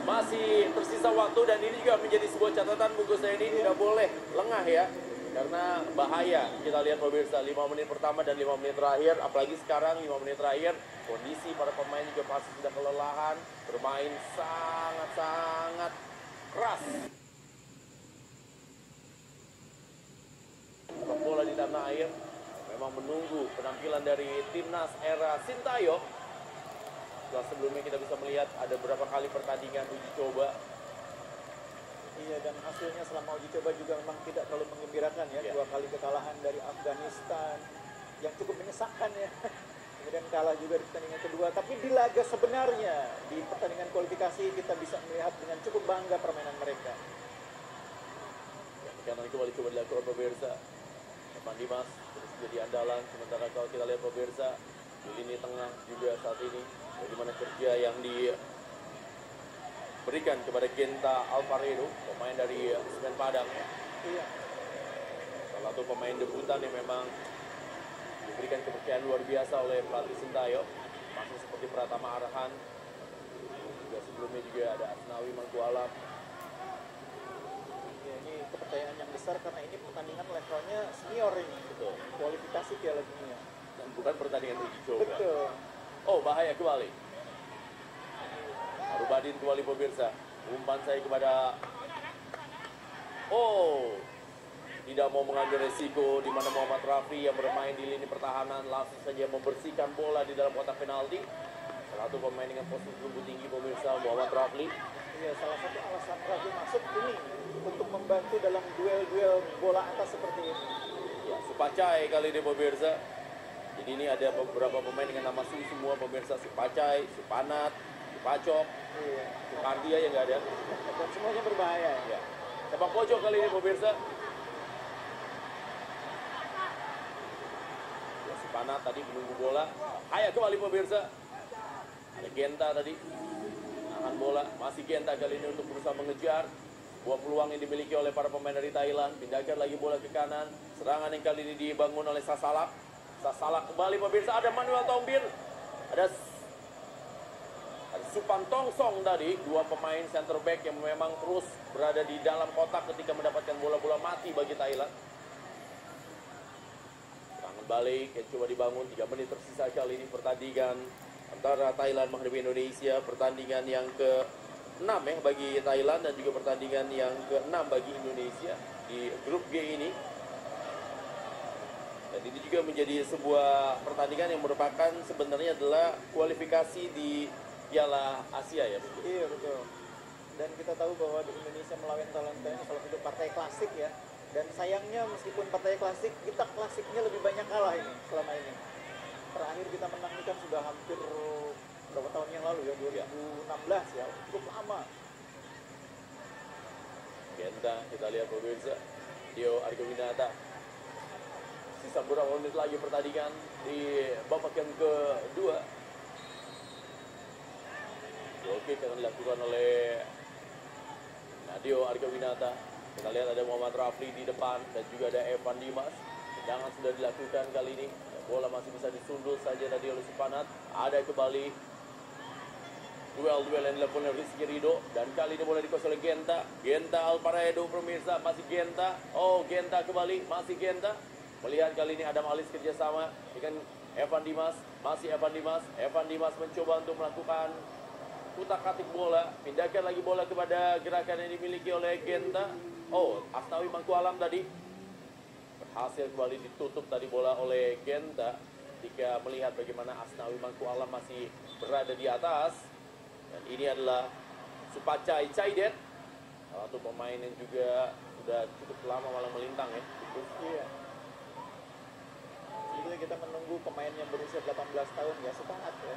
Masih tersisa waktu dan ini juga menjadi sebuah catatan bungkus saya ini tidak boleh lengah ya. Karena bahaya. Kita lihat pemirsa 5 menit pertama dan 5 menit terakhir. Apalagi sekarang 5 menit terakhir. Kondisi para pemain juga pasti sudah kelelahan. Bermain sangat-sangat keras. Sepak bola di tanah air memang menunggu penampilan dari timnas era Sintayong. Setelah sebelumnya kita bisa melihat ada beberapa kali pertandingan uji coba. Iya, dan hasilnya selama uji coba juga memang tidak terlalu menggembirakan ya. Ya. 2 kali kekalahan dari Afghanistan yang cukup menyesakkan ya. Kemudian kalah juga di pertandingan kedua. Tapi di laga sebenarnya, di pertandingan kualifikasi kita bisa melihat dengan cukup bangga permainan mereka. Ya, kanan kembali coba dilakukan pemirsa. Evan Dimas terus jadi andalan. Sementara kalau kita lihat pemirsa di lini tengah juga saat ini bagaimana kerja yang diberikan kepada Genta Alvarado, pemain dari Semen Padang. Iya. Salah satu pemain debutan yang memang diberikan kepercayaan luar biasa oleh pelatih Sintayong. Masih seperti Pratama Arhan. Juga sebelumnya juga ada Asnawi Mangkualam. Ya, ini kepercayaan yang besar karena ini pertandingan levelnya senior ini. Betul. Kualifikasi Piala Dunia. Dan bukan pertandingan uji coba. Betul. Oh, bahaya kembali. Arubadin kembali pemirsa. Umpan saya kepada tidak mau mengambil resiko di mana Muhammad Rafli yang bermain di lini pertahanan langsung saja membersihkan bola di dalam kotak penalti. Salah satu pemain dengan posisi lebih tinggi pemirsa, Muhammad Rafli. Iya, salah satu alasan Rafli masuk ini untuk membantu dalam duel-duel bola atas seperti ini. Ya, Supacai kali ini pemirsa. Jadi ini ada beberapa pemain dengan nama Su semua pemirsa, Supacai, Supanat, Supacok, Iya. Sukardia yang nggak ada. Dan semuanya berbahaya. Ya. Sepak pojok kali ini pemirsa. Ya, Supanat tadi menunggu bola. Ayo kembali pemirsa. Ada Genta tadi. Nahan bola. Masih Genta kali ini untuk berusaha mengejar. Sebuah peluang yang dimiliki oleh para pemain dari Thailand. Pindahkan lagi bola ke kanan. Serangan yang kali ini dibangun oleh Sasalak. Sasalak kembali pemirsa. Ada Manuel Tombir. Ada Supan Tongsong tadi. Dua pemain center back yang memang terus berada di dalam kotak ketika mendapatkan bola-bola mati bagi Thailand. Serangan balik yang coba dibangun. 3 menit tersisa kali ini pertandingan antara Thailand menghadapi Indonesia. Pertandingan yang ke-6 ya bagi Thailand dan juga pertandingan yang ke-6 bagi Indonesia di grup G ini. Dan ini juga menjadi sebuah pertandingan yang merupakan sebenarnya adalah kualifikasi di Piala Asia ya. Iya, betul. Dan kita tahu bahwa di Indonesia melawan Talenta ini salah satu partai klasik ya. Dan sayangnya meskipun partai klasik, kita klasiknya lebih banyak kalah ini selama ini. Terakhir kita menang ini kan sudah hampir berapa tahun yang lalu ya, 2016 ya, cukup lama. Genta, kita lihat pemirsa, Dio Argawinata. Sisa beberapa menit lagi pertandingan di babak yang kedua. Goal kick akan dilakukan oleh Nadio Argawinata. Kita lihat ada Muhammad Rafli di depan dan juga ada Evan Dimas. Tendangan sudah dilakukan kali ini. Bola masih bisa disundul saja tadi oleh Supanat. Ada kembali duel yang dilakukan oleh Rizky Ridho, dan kali ini bola dikuasai oleh Genta. Genta Alparedo pemirsa, masih Genta. Oh, Genta kembali, masih Genta. Melihat kali ini Adam Alis kerjasama dengan Evan Dimas, masih Evan Dimas. Evan Dimas mencoba untuk melakukan utak-atik bola, pindahkan lagi bola kepada gerakan yang dimiliki oleh Genta. Oh, Asnawi Mangkualam tadi berhasil kembali ditutup tadi bola oleh Genta. Ketika melihat bagaimana Asnawi Mangkualam masih berada di atas. Dan ini adalah Supacai Caidet, salah satu pemain yang juga sudah cukup lama malah melintang ya. Iya. Jadi kita menunggu pemain yang berusia 18 tahun ya, semangat ya.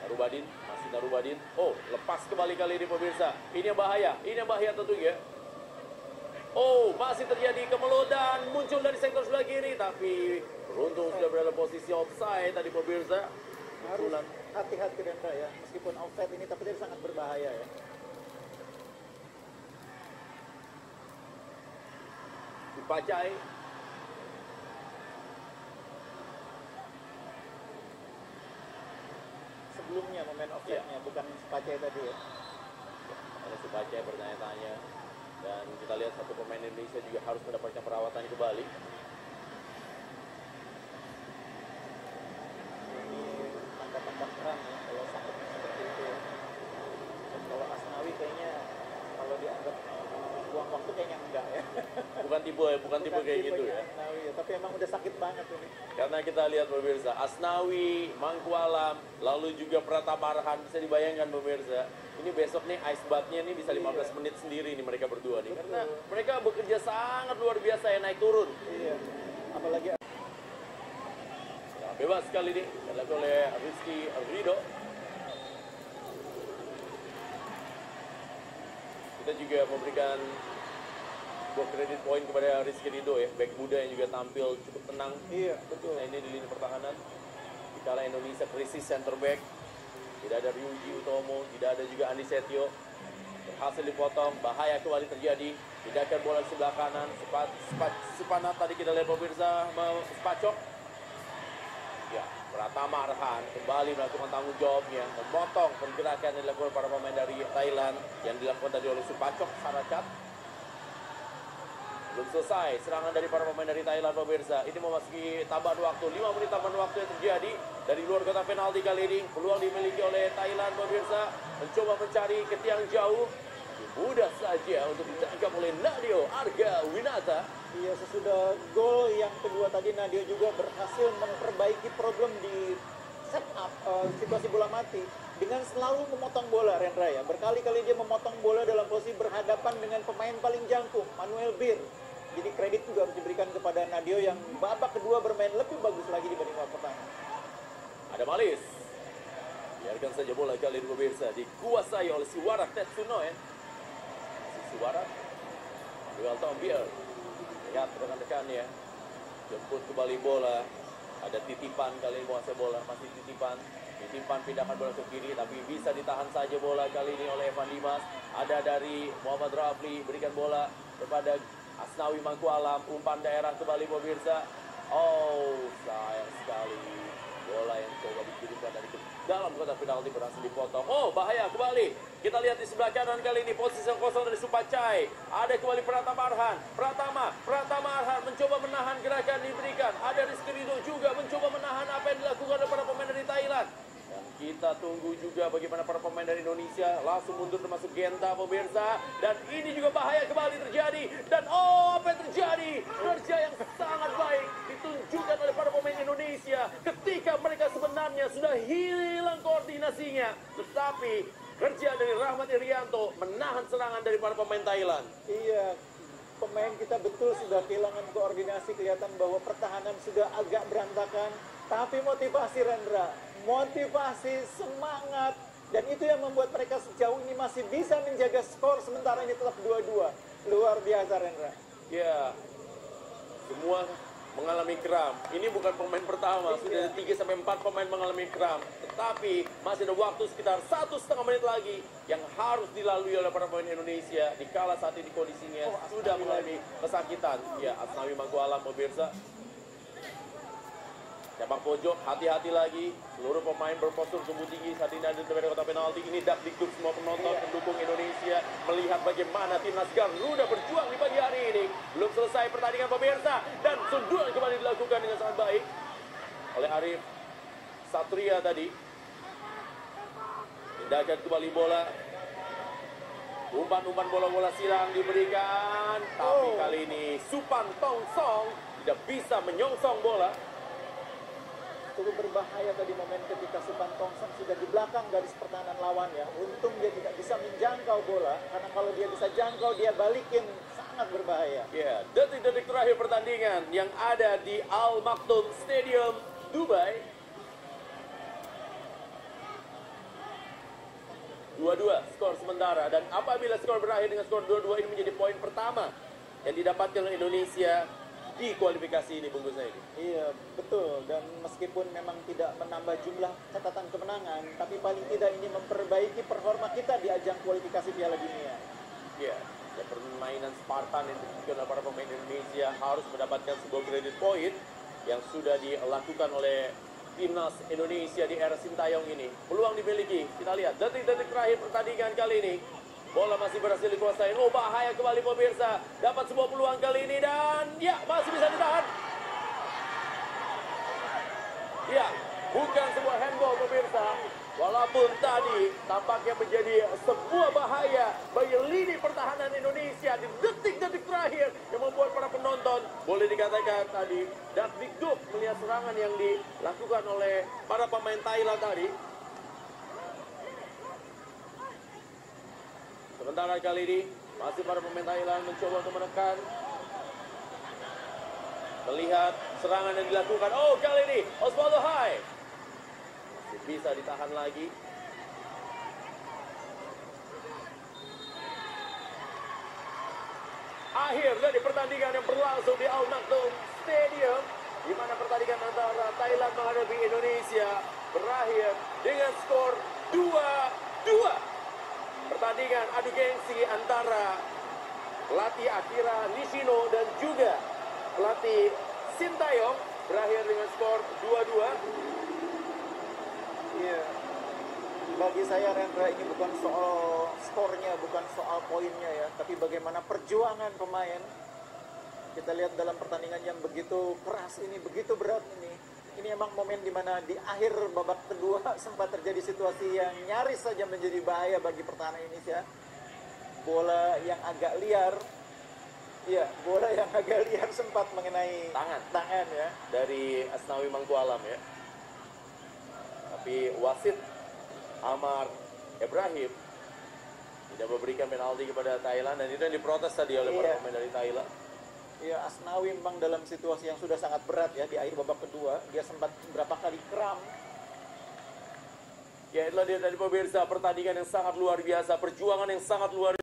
Narubadin, masih Narubadin. Oh, lepas kembali kali ini pemirsa. Ini yang bahaya tentunya. Oh, masih terjadi kemelut dan muncul dari sektor sebelah kiri, tapi beruntung sudah berada posisi offside tadi pemirsa. Harus hati-hati Rendra ya, meskipun offside ini tapi dia sangat berbahaya ya. Supacai. Sebelumnya momen offside-nya, bukan Supacai tadi ya. Ada Supacai bertanya-tanya. Dan kita lihat satu pemain Indonesia juga harus mendapatkan perawatan kembali. Ini tanda-tanda perang ya, kalau sakit seperti itu ya. Dan kalau Asnawi kayaknya kalau dianggap buang waktu kayaknya enggak ya. Bukan tipe kayak gitu ya. Asnawi ya, tapi emang udah sakit banget ini. Karena kita lihat pemirsa, Asnawi, Mangkualam, lalu juga Pratama Arhan, bisa dibayangkan pemirsa. Ini besok nih ice bath-nya nih bisa 15 menit sendiri nih mereka berdua nih. Karena mereka bekerja sangat luar biasa ya, naik turun. Iya. Apalagi Nah, bebas kali ini dilakukan oleh Rizky Ridho. Kita juga memberikan sebuah kredit poin kepada Rizky Ridho ya, back muda yang juga tampil cukup tenang. iya, betul. Nah, ini di lini pertahanan. Dikala Indonesia krisis center back, tidak ada Ryuji Utomo, tidak ada juga Andi Setio. Berhasil dipotong, bahaya kembali terjadi. Pindahkan bola di sebelah kanan. Supanat tadi kita lihat pemirsa Spacok. Ya, Pratama Arhan kembali melakukan tanggung jawabnya, memotong pergerakan yang dilakukan para pemain dari Thailand yang dilakukan tadi oleh Supacok Saracat. Belum selesai serangan dari para pemain dari Thailand pemirsa. Ini memasuki tambahan waktu, 5 menit tambahan waktu yang terjadi dari luar kotak penalti kali ini. Peluang dimiliki oleh Thailand pemirsa, mencoba mencari ke tiang jauh. Mudah saja untuk ditangkap oleh Nadio Argawinata. Iya, sesudah gol yang kedua tadi Nadio juga berhasil memperbaiki problem di setup situasi bola mati dengan selalu memotong bola, Rendra ya. Berkali-kali dia memotong bola dalam posisi berhadapan dengan pemain paling jangkung, Manuel Bir. Jadi kredit juga harus diberikan kepada Nadio yang babak kedua bermain lebih bagus lagi dibanding babak pertama. Ada Malis. Biarkan saja bola kali ini pemirsa dikuasai oleh Siwarak Tetsuno ya. Siwarak. Duel Tombier. Lihat rekan-rekannya. Jemput kembali bola. Ada titipan kali ini menguasai bola. Masih titipan. Titipan pindahkan bola ke kiri. Tapi bisa ditahan saja bola kali ini oleh Evan Dimas. Ada dari Muhammad Rafli. Berikan bola kepada Asnawi Mangkualam. Umpan daerah kembali pemirsa. Oh, sayang sekali. Bola yang coba dikirimkan dari dalam kotak penalti berhasil dipotong. Oh, bahaya kembali. Kita lihat di sebelah kanan kali ini posisi yang kosong dari Supacai. Ada kembali Pratama Arhan. Pratama Arhan mencoba menahan gerakan diberikan. Ada Rizky Ridho juga mencoba menahan apa yang dilakukan oleh para pemain dari Thailand. Dan kita tunggu juga bagaimana para pemain dari Indonesia langsung mundur termasuk Genta pemirsa. Dan ini juga bahaya kembali terjadi. Dan oh, apa yang terjadi? Kerja yang sangat baik ditunjukkan oleh para pemain Indonesia ketika mereka sebenarnya sudah hilang koordinasinya. Tetapi kerja dari Rahmat Irianto menahan serangan dari para pemain Thailand. Iya, pemain kita betul sudah kehilangan koordinasi, kelihatan bahwa pertahanan sudah agak berantakan. Tapi motivasi Rendra, motivasi, semangat, dan itu yang membuat mereka sejauh ini masih bisa menjaga skor sementara ini tetap 2-2. Luar biasa Rendra. Ya, semua mengalami kram. Ini bukan pemain pertama, sudah ada 3-4 pemain mengalami kram. Tetapi masih ada waktu sekitar 1,5 menit lagi yang harus dilalui oleh para pemain Indonesia. Dikala saat ini kondisinya sudah mengalami kesakitan. Ya, Asnawi Mangkualam pemirsa. Sepak pojok, hati-hati lagi. Seluruh pemain berpostur tubuh tinggi saat ini ada di kotak penalti. Ini dakdikduk semua penonton pendukung Indonesia melihat bagaimana timnas Garuda berjuang di pagi hari ini. Belum selesai pertandingan pemirsa dan sundulan kembali dilakukan dengan sangat baik oleh Arif Satria tadi. Pindahkan kembali bola. Umpan-umpan bola-bola silang diberikan, tapi kali ini Supan Tongsong tidak bisa menyongsong bola. Cukup berbahaya tadi momen ketika Supan Tongsong sudah di belakang garis pertahanan lawan ya. Untung dia tidak bisa menjangkau bola, karena kalau dia bisa jangkau dia balikin, sangat berbahaya. Ya, detik-detik terakhir pertandingan yang ada di Al Maktoum Stadium, Dubai. 2-2 skor sementara, dan apabila skor berakhir dengan skor 2-2 ini menjadi poin pertama yang didapatkan oleh Indonesia di kualifikasi ini, Bung Gusnaidi. Iya, betul. Dan meskipun memang tidak menambah jumlah catatan kemenangan, tapi paling tidak ini memperbaiki performa kita di ajang kualifikasi Piala Dunia. Ya, dan permainan Spartan yang dilakukan oleh para pemain Indonesia harus mendapatkan sebuah kredit poin yang sudah dilakukan oleh timnas Indonesia di era Sintayong ini. Peluang dimiliki, kita lihat detik-detik terakhir pertandingan kali ini. Bola masih berhasil dikuasai. Oh, bahaya kembali pemirsa. Dapat sebuah peluang kali ini dan ya, masih bisa ditahan. Ya, bukan sebuah handball pemirsa. Walaupun tadi tampaknya menjadi sebuah bahaya bagi lini pertahanan Indonesia di detik-detik terakhir yang membuat para penonton boleh dikatakan tadi dakdikduk melihat serangan yang dilakukan oleh para pemain Thailand tadi. Sementara kali ini masih para pemain Thailand mencoba untuk menekan. Melihat serangan yang dilakukan. Oh, kali ini Osvaldo Hai masih bisa ditahan lagi. Akhir dari pertandingan yang berlangsung di Al Maktoum Stadium, di mana pertandingan antara Thailand menghadapi Indonesia berakhir dengan skor 2-2. Pertandingan adu gengsi antara pelatih Akira Nishino dan juga pelatih Sintayong berakhir dengan skor 2-2. Iya. Bagi saya Rendra ini bukan soal skornya, bukan soal poinnya ya, tapi bagaimana perjuangan pemain. Kita lihat dalam pertandingan yang begitu keras ini, begitu berat ini. Ini emang momen dimana di akhir babak kedua sempat terjadi situasi yang nyaris saja menjadi bahaya bagi pertahanan Indonesia. Bola yang agak liar, iya, bola yang agak liar sempat mengenai tangan ya Dari Asnawi Mangkualam ya. Tapi wasit Amar Ibrahim tidak memberikan penalti kepada Thailand, dan itu yang diprotes tadi oleh para pemain dari Thailand. Ya, Asnawi memang dalam situasi yang sudah sangat berat ya di akhir babak kedua. Dia sempat berapa kali kram. Ya, itulah dia dari pemirsa, pertandingan yang sangat luar biasa, perjuangan yang sangat luar biasa.